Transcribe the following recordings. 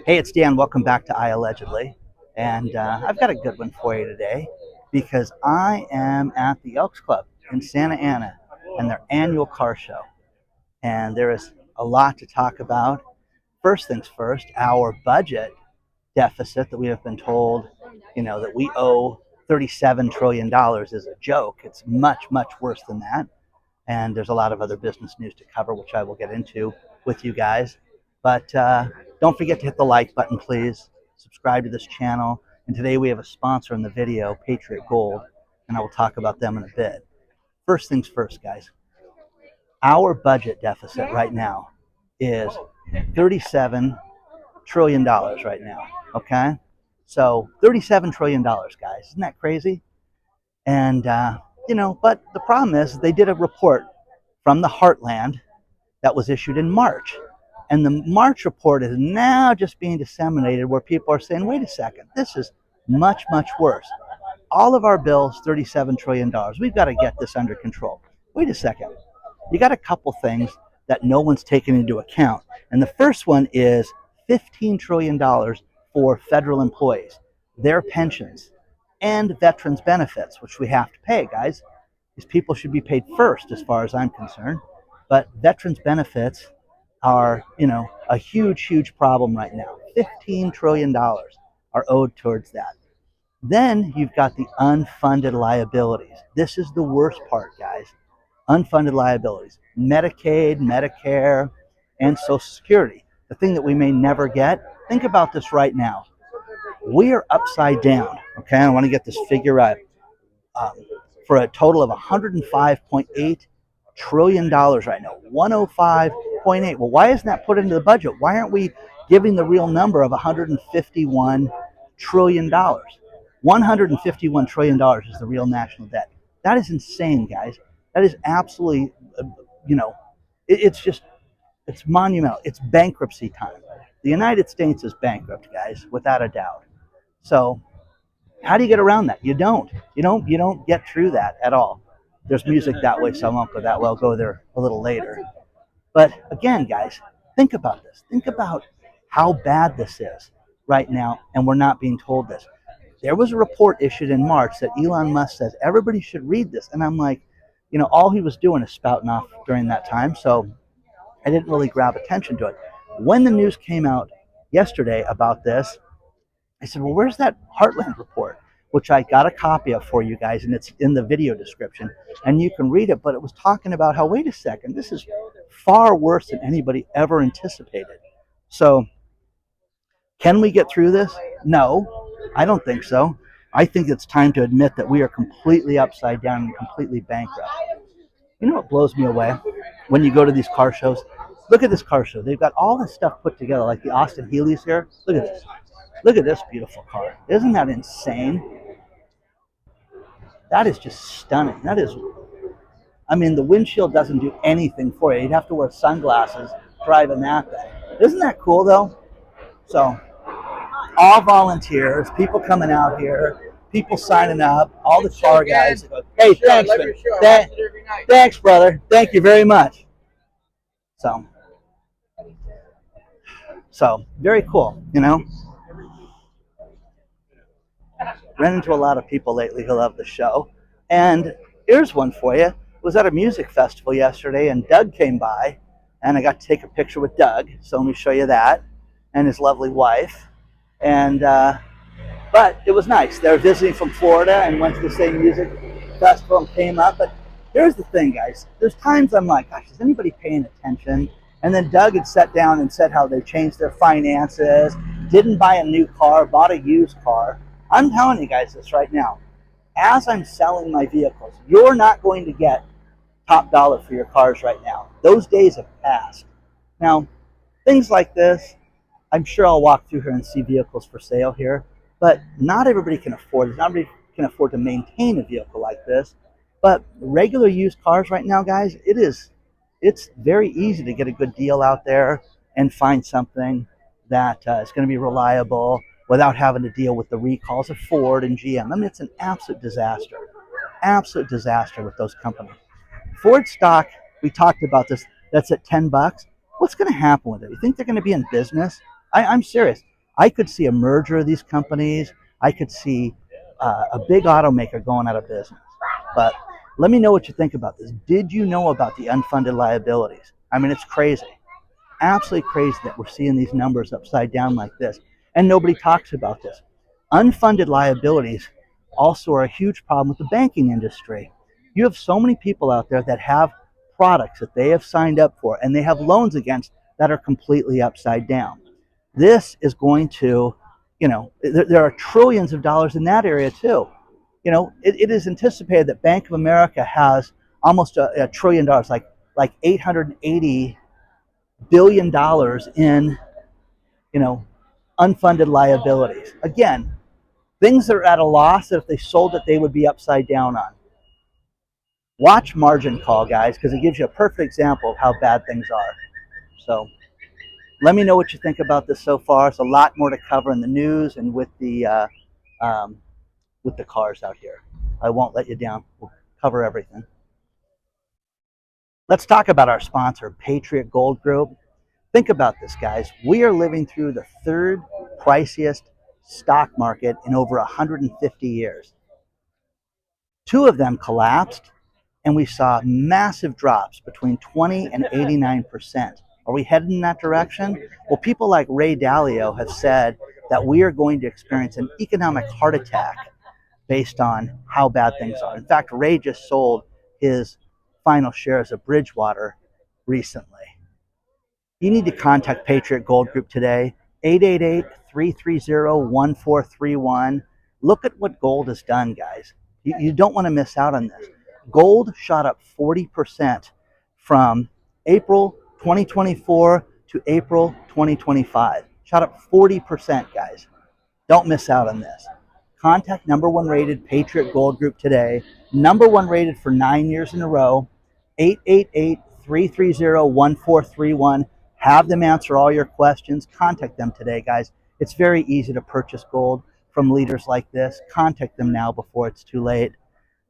Hey, it's Dan. Welcome back to iAllegedly. And I've got a good one for you today because I am at the Elks Club in Santa Ana and their annual car show. And there is a lot to talk about. First things first, our budget deficit that we have been told, that we owe $37 trillion is a joke. It's much, much worse than that. And there's a lot of other business news to cover, which I will get into with you guys. But don't forget to hit the like button, please. Subscribe to this channel. And today we have a sponsor in the video, Patriot Gold, and I will talk about them in a bit. First things first, guys. Our budget deficit right now is $37 trillion right now, okay? So $37 trillion, guys. Isn't that crazy? And, but the problem is they did a report from the Heartland that was issued in March. And the March report is now just being disseminated where people are saying, wait a second, this is much, much worse. All of our bills, $37 trillion. We've got to get this under control. Wait a second. You got a couple things that no one's taken into account. And the first one is $15 trillion for federal employees, their pensions, and veterans benefits, which we have to pay, guys. These people should be paid first as far as I'm concerned. But veterans benefits are, a huge, huge problem right now. $15 trillion are owed towards that. Then you've got the unfunded liabilities. This is the worst part, guys. Unfunded liabilities. Medicaid, Medicare, and Social Security. The thing that we may never get. Think about this right now. We are upside down, okay? I want to get this figure right. For a total of $105.8 trillion right now. 105.8. Well, why isn't that put into the budget? Why aren't we giving the real number of $151 trillion? $151 trillion is the real national debt. That is insane, guys. That is absolutely, it's monumental. It's bankruptcy time. The United States is bankrupt, guys, without a doubt. So how do you get around that? You don't get through that at all. There's music that way, so I won't go that way. I'll go there a little later. But again, guys, think about this. Think about how bad this is right now, and we're not being told this. There was a report issued in March that Elon Musk says everybody should read this. And I'm like, all he was doing is spouting off during that time, so I didn't really grab attention to it. When the news came out yesterday about this, I said, well, where's that Heartland report? Which I got a copy of for you guys, and it's in the video description, and you can read it. But it was talking about how, wait a second, this is far worse than anybody ever anticipated. So can we get through this? No, I don't think so. I think it's time to admit that we are completely upside down and completely bankrupt. You know what blows me away? When you go to these car shows, look at this car show. They've got all this stuff put together, like the Austin Healey's here. Look at this. Look at this beautiful car. Isn't that insane? That is just stunning. The windshield doesn't do anything for you. You'd have to wear sunglasses driving that thing. Isn't that cool, though? So, all volunteers, people coming out here, people signing up, all the car guys. Hey, thanks, man. Thanks, brother. Thank you very much. So very cool, Ran into a lot of people lately who love the show. And here's one for you. Was at a music festival yesterday, and Doug came by, and I got to take a picture with Doug. So let me show you that, and his lovely wife. And but it was nice. They were visiting from Florida and went to the same music festival and came up. But here's the thing, guys. There's times I'm like, gosh, is anybody paying attention? And then Doug had sat down and said how they changed their finances, didn't buy a new car, bought a used car. I'm telling you guys this right now. As I'm selling my vehicles, you're not going to get top dollar for your cars right now. Those days have passed. Now, things like this, I'm sure I'll walk through here and see vehicles for sale here, but not everybody can afford it. Not everybody can afford to maintain a vehicle like this. But regular used cars right now, guys, it's very easy to get a good deal out there and find something that is going to be reliable without having to deal with the recalls of Ford and GM. It's an absolute disaster with those companies. Ford stock, we talked about this, that's at $10. What's going to happen with it? You think they're going to be in business? I'm serious. I could see a merger of these companies. I could see a big automaker going out of business. But let me know what you think about this. Did you know about the unfunded liabilities? I mean, it's crazy, absolutely crazy that we're seeing these numbers upside down like this, and nobody talks about this. Unfunded liabilities also are a huge problem with the banking industry. You have so many people out there that have products that they have signed up for and they have loans against that are completely upside down. This is going to, there are trillions of dollars in that area too. It is anticipated that Bank of America has almost a trillion dollars, like $880 billion in, you know, unfunded liabilities. Again, things that are at a loss that if they sold it, they would be upside down on. Watch Margin Call, guys, because it gives you a perfect example of how bad things are. So let me know what you think about this so far. It's a lot more to cover in the news and with the cars out here. I won't let you down. We'll cover everything. Let's talk about our sponsor, Patriot Gold Group. Think about this, guys. We are living through the third priciest stock market in over 150 years. Two of them collapsed, and we saw massive drops between 20 and 89%. Are we headed in that direction? Well, people like Ray Dalio have said that we are going to experience an economic heart attack based on how bad things are. In fact, Ray just sold his final shares of Bridgewater recently. You need to contact Patriot Gold Group today, 888-330-1431. Look at what gold has done, guys. You don't want to miss out on this. Gold shot up 40% from April 2024 to April 2025. Shot up 40%, guys. Don't miss out on this. Contact number one rated Patriot Gold Group today. Number one rated for 9 years in a row. 888-330-1431. Have them answer all your questions. Contact them today, guys. It's very easy to purchase gold from leaders like this. Contact them now before it's too late.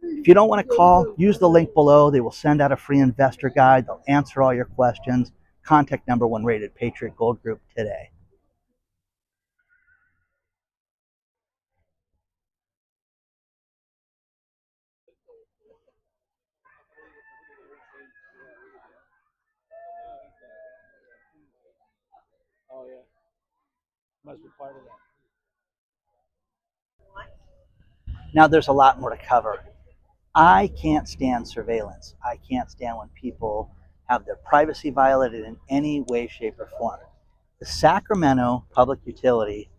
If you don't want to call, use the link below. They will send out a free investor guide. They'll answer all your questions. Contact number one rated Patriot Gold Group today. Oh yeah, must be part of that. Now, there's a lot more to cover. I can't stand surveillance. I can't stand when people have their privacy violated in any way, shape, or form. The Sacramento Public Utility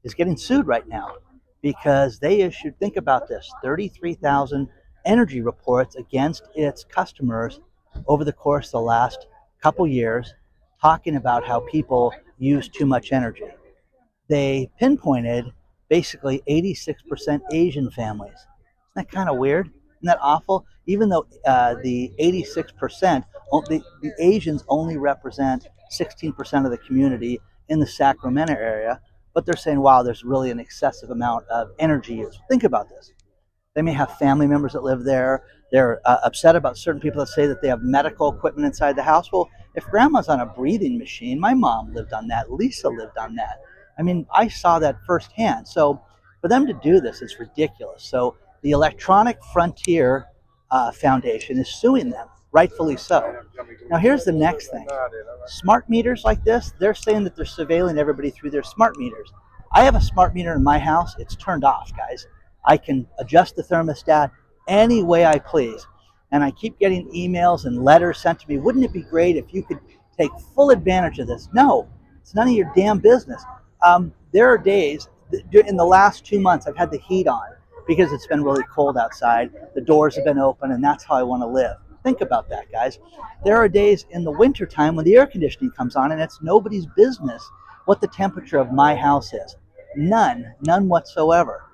is getting sued right now because they issued, think about this, 33,000 energy reports against its customers over the course of the last couple years, talking about how people use too much energy. They pinpointed basically 86% Asian families. Isn't that kind of weird? Isn't that awful? Even though the 86%, the Asians only represent 16% of the community in the Sacramento area, but they're saying, wow, there's really an excessive amount of energy use. Think about this. They may have family members that live there. They're upset about certain people that say that they have medical equipment inside the house. Well, if grandma's on a breathing machine, my mom lived on that. Lisa lived on that. I mean, I saw that firsthand. So for them to do this is ridiculous. So the Electronic Frontier Foundation is suing them, rightfully so. Now, here's the next thing. Smart meters like this, they're saying that they're surveilling everybody through their smart meters. I have a smart meter in my house. It's turned off, guys. I can adjust the thermostat any way I please. And I keep getting emails and letters sent to me. Wouldn't it be great if you could take full advantage of this? No, it's none of your damn business. There are days in the last 2 months I've had the heat on because it's been really cold outside. The doors have been open, and that's how I want to live. Think about that, guys. There are days in the wintertime when the air conditioning comes on, and it's nobody's business what the temperature of my house is. None whatsoever.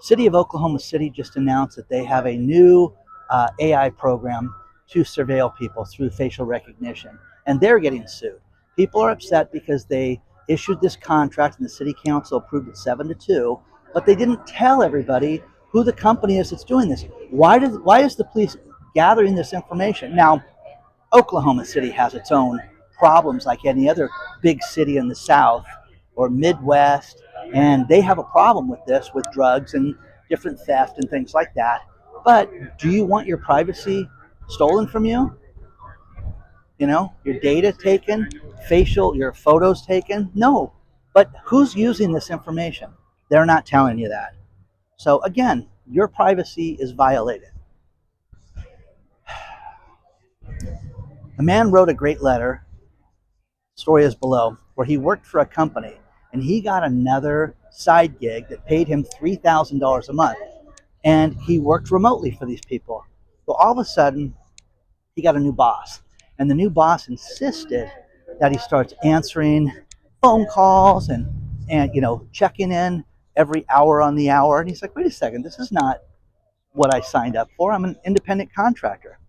City of Oklahoma City just announced that they have a new AI program to surveil people through facial recognition, and they're getting sued. People are upset because they issued this contract and the city council approved it 7-2, but they didn't tell everybody who the company is that's doing this. Why is the police gathering this information? Now, Oklahoma City has its own problems like any other big city in the South or Midwest, and they have a problem with this, with drugs and different theft and things like that. But do you want your privacy stolen from you? You know, your data taken, your photos taken? No. But who's using this information? They're not telling you that. So again, your privacy is violated. A man wrote a great letter, story is below, where he worked for a company and he got another side gig that paid him $3,000 a month. And he worked remotely for these people. So all of a sudden, he got a new boss. And the new boss insisted that he starts answering phone calls and checking in every hour on the hour. And he's like, wait a second, this is not what I signed up for. I'm an independent contractor.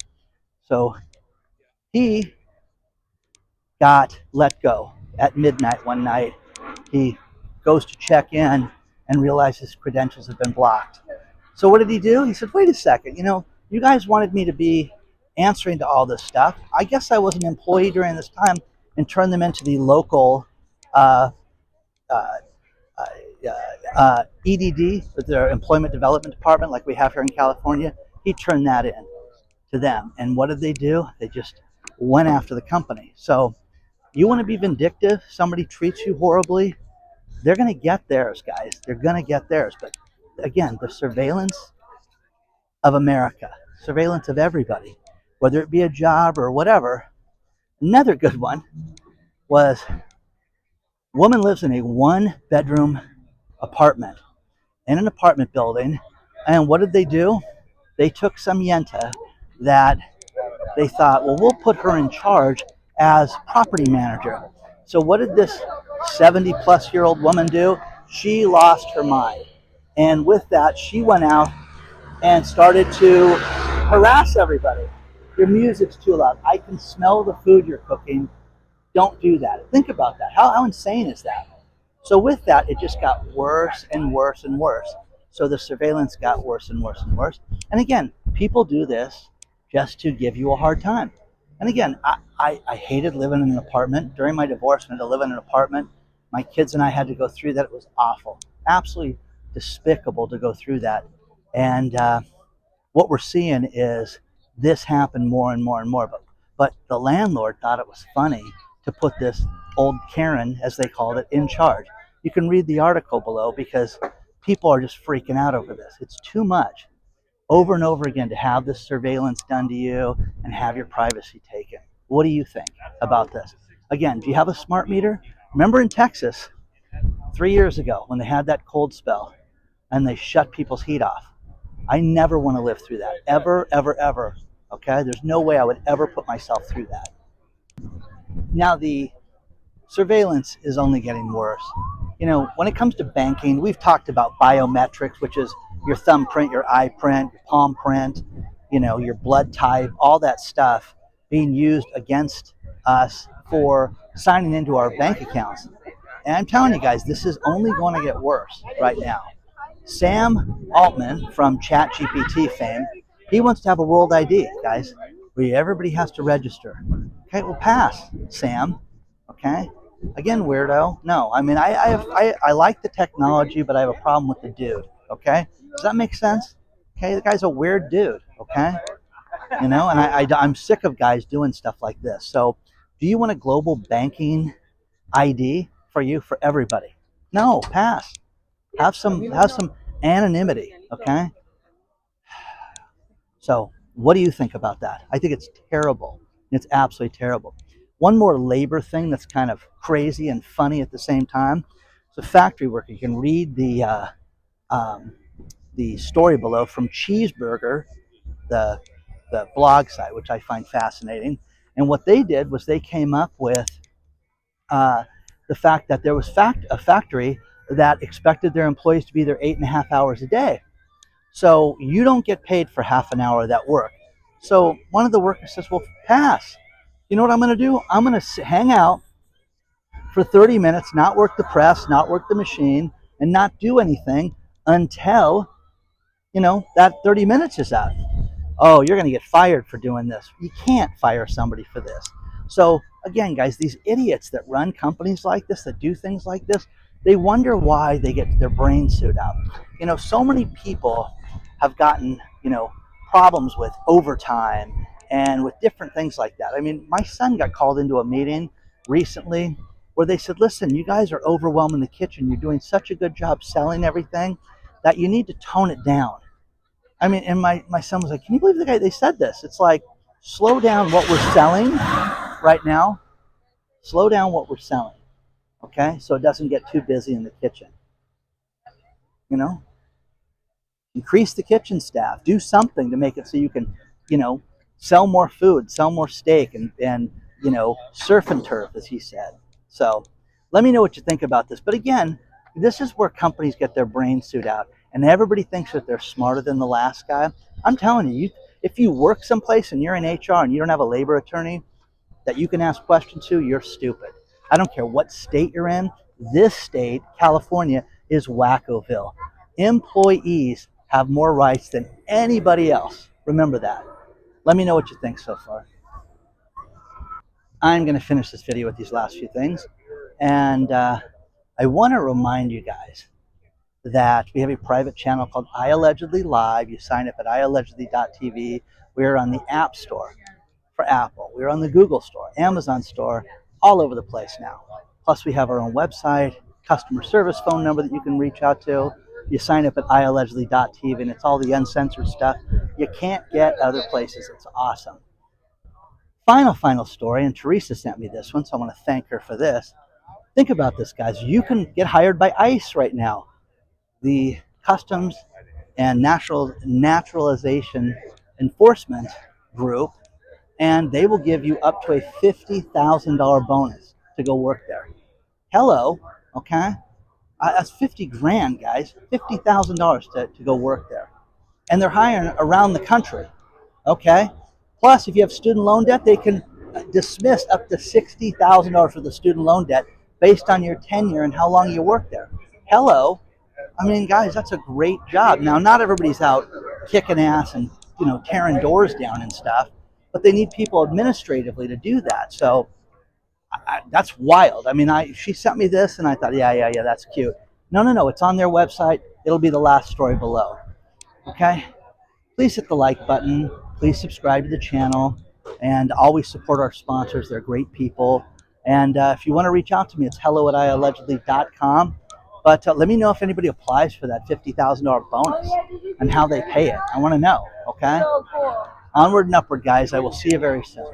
So he got let go at midnight one night. He goes to check in and realizes his credentials have been blocked. So what did he do? He said, wait a second, you guys wanted me to be answering to all this stuff. I guess I was an employee during this time, and turned them into the local uh, uh, EDD, with their Employment Development Department, like we have here in California. He turned that in to them. And what did they do? They just went after the company. So you want to be vindictive? Somebody treats you horribly? They're going to get theirs, guys. They're going to get theirs. But again, the surveillance of America, surveillance of everybody, whether it be a job or whatever. Another good one was, woman lives in a one-bedroom apartment in an apartment building, and what did they do? They took some yenta that they thought, well, we'll put her in charge as property manager. So what did this 70-plus-year-old woman do? She lost her mind. And with that, she went out and started to harass everybody. Your music's too loud. I can smell the food you're cooking. Don't do that. Think about that. How insane is that? So with that, it just got worse and worse and worse. So the surveillance got worse and worse and worse. And again, people do this just to give you a hard time. And again, I hated living in an apartment. During my divorce, I had to live in an apartment. My kids and I had to go through that. It was awful. Absolutely despicable to go through that. And what we're seeing is this happen more and more and more. But the landlord thought it was funny to put this old Karen, as they called it, in charge. You can read the article below, because people are just freaking out over this. It's too much, over and over again, to have this surveillance done to you and have your privacy taken. What do you think about this? Again, do you have a smart meter? Remember in Texas 3 years ago when they had that cold spell and they shut people's heat off? I never want to live through that, ever, ever, ever. Okay? There's no way I would ever put myself through that. Now, the surveillance is only getting worse. When it comes to banking, we've talked about biometrics, which is your thumbprint, your eye print, your palm print, your blood type, all that stuff being used against us for signing into our bank accounts. And I'm telling you guys, this is only going to get worse right now. Sam Altman from ChatGPT fame, he wants to have a world ID, guys, where everybody has to register. Okay, well, pass, Sam. Okay, again, weirdo. No, I mean, I like the technology, but I have a problem with the dude. Okay, does that make sense? Okay, the guy's a weird dude. Okay, and I'm sick of guys doing stuff like this. So, do you want a global banking ID for everybody? No, pass. Have some anonymity. Okay. So, what do you think about that? I think it's terrible. It's absolutely terrible. One more labor thing that's kind of crazy and funny at the same time. So, factory worker. You can read the story below from Cheeseburger, the blog site, which I find fascinating. And what they did was they came up with the fact that there was a factory that expected their employees to be there 8.5 hours a day. So you don't get paid for half an hour of that work. So one of the workers says, well, pass. You know what I'm going to do? I'm going to hang out for 30 minutes, not work the press, not work the machine, and not do anything until, that 30 minutes is out. Oh, you're going to get fired for doing this. You can't fire somebody for this. So again, guys, these idiots that run companies like this, that do things like this, they wonder why they get their brains sued out. So many people have gotten, problems with overtime and with different things like that. I mean, my son got called into a meeting recently where they said, listen, you guys are overwhelming the kitchen. You're doing such a good job selling everything that you need to tone it down. I mean, and my son was like, can you believe they said this? It's like, slow down what we're selling right now. Slow down what we're selling, okay? So it doesn't get too busy in the kitchen. You know, increase the kitchen staff. Do something to make it so you can, you know, sell more food, sell more steak, and surf and turf, as he said. So let me know what you think about this. But again, this is where companies get their brains sued out, and everybody thinks that they're smarter than the last guy. I'm telling you, if you work someplace and you're in HR and you don't have a labor attorney that you can ask questions to, you're stupid. I don't care what state you're in. This state, California, is Wackoville. Employees have more rights than anybody else. Remember that. Let me know what you think so far. I'm going to finish this video with these last few things. And I want to remind you guys that we have a private channel called iAllegedly Live. You sign up at iAllegedly.tv. We're on the App Store for Apple. We're on the Google Store, Amazon Store, all over the place now. Plus, we have our own website, customer service phone number that you can reach out to. You sign up at iAllegedly.tv, and it's all the uncensored stuff you can't get other places. It's awesome. Final story, and Teresa sent me this one, so I want to thank her for this. Think about this, guys. You can get hired by ICE right now, the Customs and Naturalization Enforcement Group, and they will give you up to a $50,000 bonus to go work there. Hello, okay? That's 50 grand, guys. $50,000 to go work there. And they're hiring around the country, okay? Plus, if you have student loan debt, they can dismiss up to $60,000 for the student loan debt based on your tenure and how long you work there. Hello. I mean, guys, that's a great job. Now, not everybody's out kicking ass and, tearing doors down and stuff, but they need people administratively to do that. So that's wild. I mean, she sent me this, and I thought, yeah, that's cute. No, it's on their website. It'll be the last story below. Okay? Please hit the like button. Please subscribe to the channel, and always support our sponsors. They're great people. And if you want to reach out to me, it's hello@iallegedly.com. But let me know if anybody applies for that $50,000 bonus and how they pay it. I want to know, okay? Onward and upward, guys. I will see you very soon.